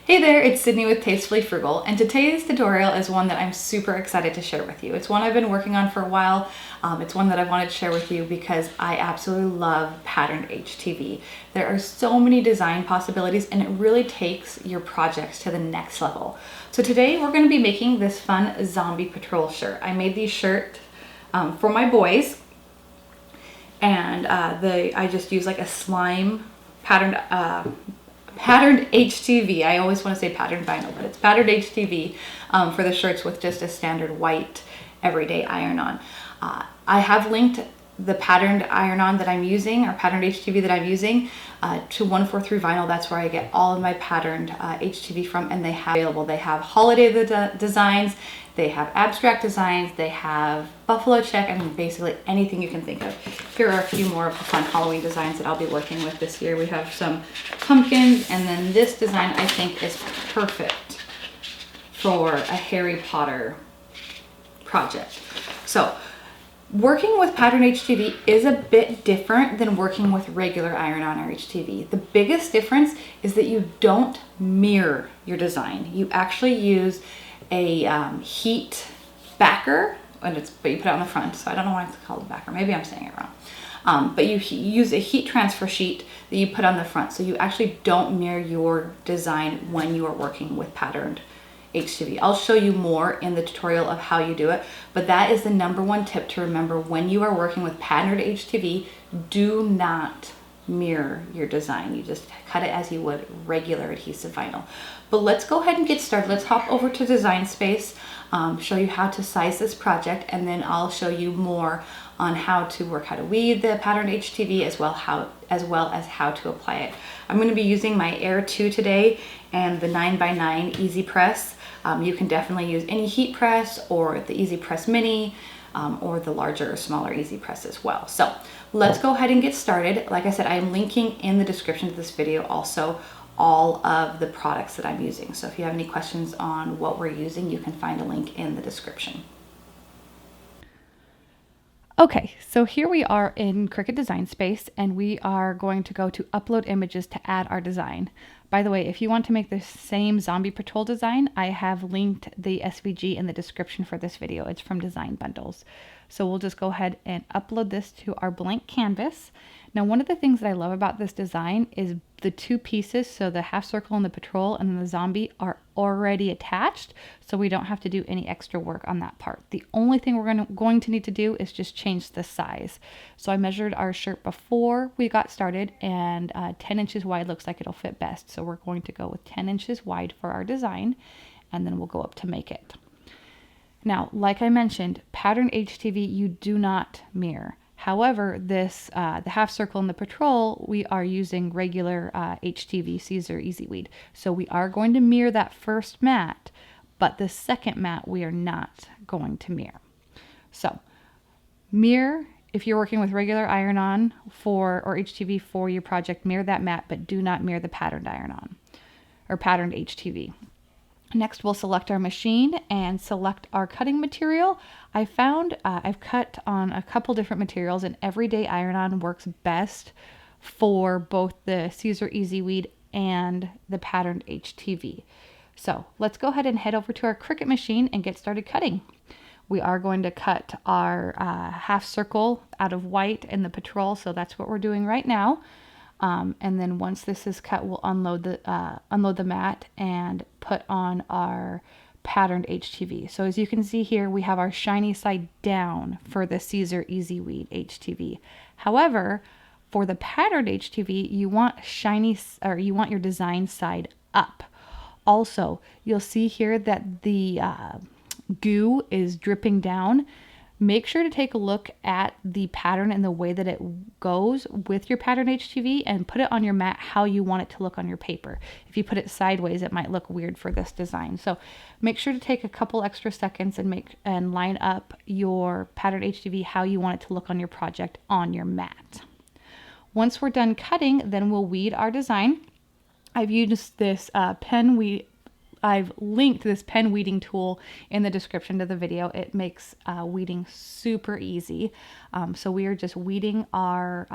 Hey there, it's Sydney with Tastefully Frugal, and today's tutorial is one that I'm super excited to share with you. It's one I've been working on for a while. It's one that I wanted to share with you because I absolutely love patterned HTV. There are so many design possibilities and it really takes your projects to the next level. So today we're going to be making this fun zombie patrol shirt. I made these shirts for my boys, and I just use like a slime patterned HTV. I always want to say patterned vinyl, but it's patterned HTV for the shirts with just a standard white everyday iron-on. I have linked the patterned iron-on that I'm using, or patterned HTV that I'm using, to 143 Vinyl. That's where I get all of my patterned HTV from, and they have holiday designs, they have abstract designs, they have buffalo check, I mean basically anything you can think of. Here are a few more of the fun Halloween designs that I'll be working with this year. We have some pumpkins, and then this design I think is perfect for a Harry Potter project. So working with patterned HTV is a bit different than working with regular iron-on or HTV. The biggest difference is that you don't mirror your design. You actually use a heat backer, but you put it on the front, so I don't know why it's called a backer. Maybe I'm saying it wrong. But you use a heat transfer sheet that you put on the front, so you actually don't mirror your design when you are working with patterned HTV. I'll show you more in the tutorial of how you do it, but that is the number one tip to remember when you are working with patterned HTV. Do not mirror your design. You just cut it as you would regular adhesive vinyl. But let's go ahead and get started. Let's hop over to Design Space, show you how to size this project, and then I'll show you more on how to weed the patterned HTV as well as how to apply it. I'm going to be using my Air 2 today and the 9x9 Easy Press. You can definitely use any heat press or the Easy Press Mini, or the larger or smaller Easy Press as well. So let's go ahead and get started. Like I said, I'm linking in the description of this video also all of the products that I'm using. So if you have any questions on what we're using, you can find a link in the description. Okay, so here we are in Cricut Design Space, and we are going to go to upload images to add our design. By the way, if you want to make the same zombie patrol design, I have linked the SVG in the description for this video. It's from Design Bundles. So we'll just go ahead and upload this to our blank canvas. Now, one of the things that I love about this design is the two pieces, so the half circle and the patrol and then the zombie, are already attached, so we don't have to do any extra work on that part. The only thing we're going to need to do is just change the size. So I measured our shirt before we got started, and 10 inches wide looks like it'll fit best. So we're going to go with 10 inches wide for our design, and then we'll go up to make it. Now, like I mentioned, patterned HTV, you do not mirror. However, this the half circle and the patrol, we are using regular HTV Caesar Easy Weed. So we are going to mirror that first mat, but the second mat we are not going to mirror. So mirror, if you're working with regular iron-on or HTV for your project, mirror that mat, but do not mirror the patterned iron-on or patterned HTV. Next, we'll select our machine and select our cutting material. I found I've cut on a couple different materials, and everyday iron-on works best for both the Caesar Easy Weed and the patterned HTV. So let's go ahead and head over to our Cricut machine and get started cutting. We are going to cut our half circle out of white in the patrol, so that's what we're doing right now. And then once this is cut, we'll unload the mat and put on our patterned HTV. So as you can see here, we have our shiny side down for the Caesar Easy Weed HTV. However, for the patterned HTV, you want your design side up. Also, you'll see here that the goo is dripping down. Make sure to take a look at the pattern and the way that it goes with your pattern HTV, and put it on your mat how you want it to look on your paper. If you put it sideways, it might look weird for this design. So make sure to take a couple extra seconds and line up your pattern HTV how you want it to look on your project on your mat. Once we're done cutting, then we'll weed our design. I've used this I've linked this pen weeding tool in the description to the video. It makes weeding super easy. So we are just weeding our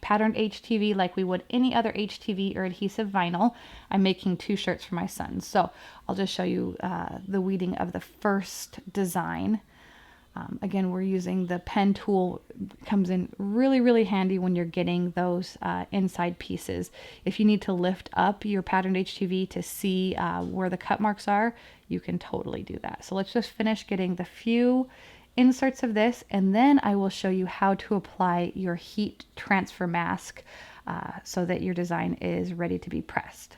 patterned HTV like we would any other HTV or adhesive vinyl. I'm making 2 shirts for my son. So I'll just show you the weeding of the first design. Again, we're using the pen tool. Comes in really handy when you're getting those inside pieces. If you need to lift up your patterned HTV to see where the cut marks are, you can totally do that. So let's just finish getting the few inserts of this, and then I will show you how to apply your heat transfer mask so that your design is ready to be pressed.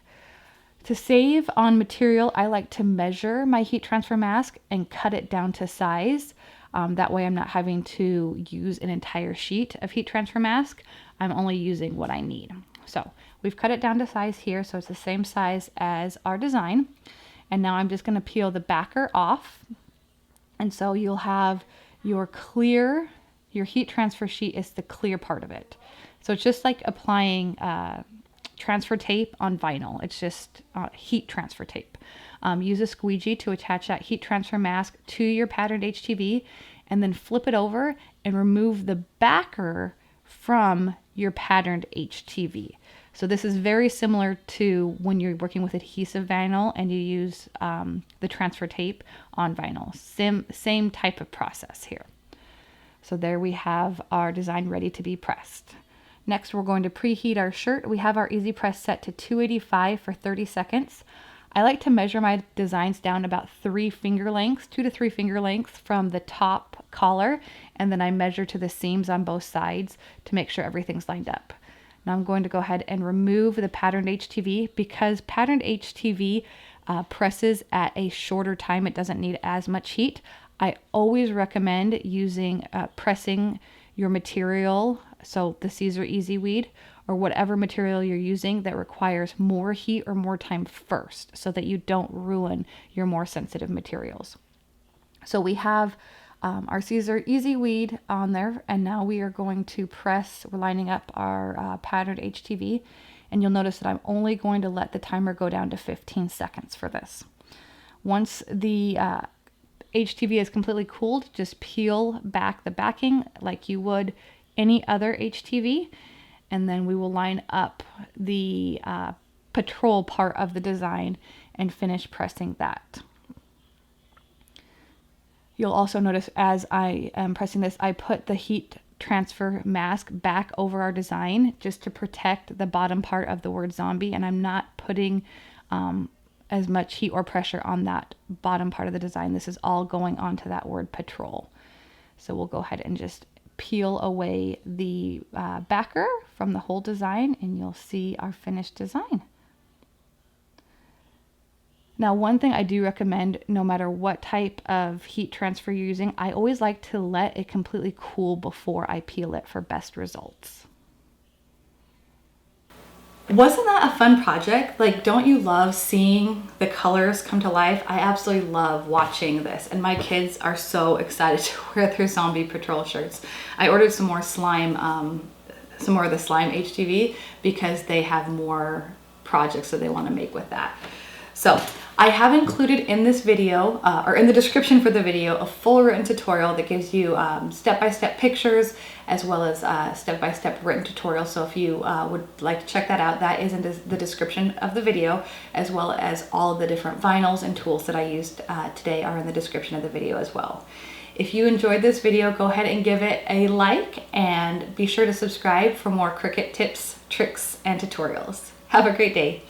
To save on material, I like to measure my heat transfer mask and cut it down to size. That way I'm not having to use an entire sheet of heat transfer mask. I'm only using what I need. So we've cut it down to size here, so it's the same size as our design. And now I'm just going to peel the backer off. And so you'll have your clear, your heat transfer sheet is the clear part of it. So it's just like applying transfer tape on vinyl. It's just heat transfer tape. Use a squeegee to attach that heat transfer mask to your patterned HTV, and then flip it over and remove the backer from your patterned HTV. So this is very similar to when you're working with adhesive vinyl and you use the transfer tape on vinyl. Same type of process here. So there we have our design ready to be pressed. Next, we're going to preheat our shirt. We have our easy press set to 285 for 30 seconds. I like to measure my designs down about 3 finger lengths, 2 to 3 finger lengths from the top collar, and then I measure to the seams on both sides to make sure everything's lined up. Now I'm going to go ahead and remove the patterned HTV because patterned HTV presses at a shorter time. It doesn't need as much heat. I always recommend using pressing your material, so the Caesar Easy Weed or whatever material you're using that requires more heat or more time first, so that you don't ruin your more sensitive materials. So we have our Caesar Easy Weed on there, and now we are going to press. We're lining up our patterned HTV, and you'll notice that I'm only going to let the timer go down to 15 seconds for this. Once the HTV is completely cooled, just peel back the backing like you would any other HTV, and then we will line up the patrol part of the design and finish pressing that. You'll also notice as I am pressing this, I put the heat transfer mask back over our design just to protect the bottom part of the word zombie, and I'm not putting as much heat or pressure on that bottom part of the design. This is all going onto that word patrol. So we'll go ahead and just peel away the backer from the whole design, and you'll see our finished design. Now, one thing I do recommend, no matter what type of heat transfer you're using, I always like to let it completely cool before I peel it for best results. Wasn't that a fun project? Like, don't you love seeing the colors come to life? I absolutely love watching this, and my kids are so excited to wear their Zombie Patrol shirts. I ordered some more slime, some more of the slime HTV because they have more projects that they want to make with that. So I have included in this video, or in the description for the video, a full written tutorial that gives you step-by-step pictures as well as step-by-step written tutorial. So if you would like to check that out, that is in the description of the video, as well as all the different vinyls and tools that I used today are in the description of the video as well. If you enjoyed this video, go ahead and give it a like, and be sure to subscribe for more Cricut tips, tricks, and tutorials. Have a great day.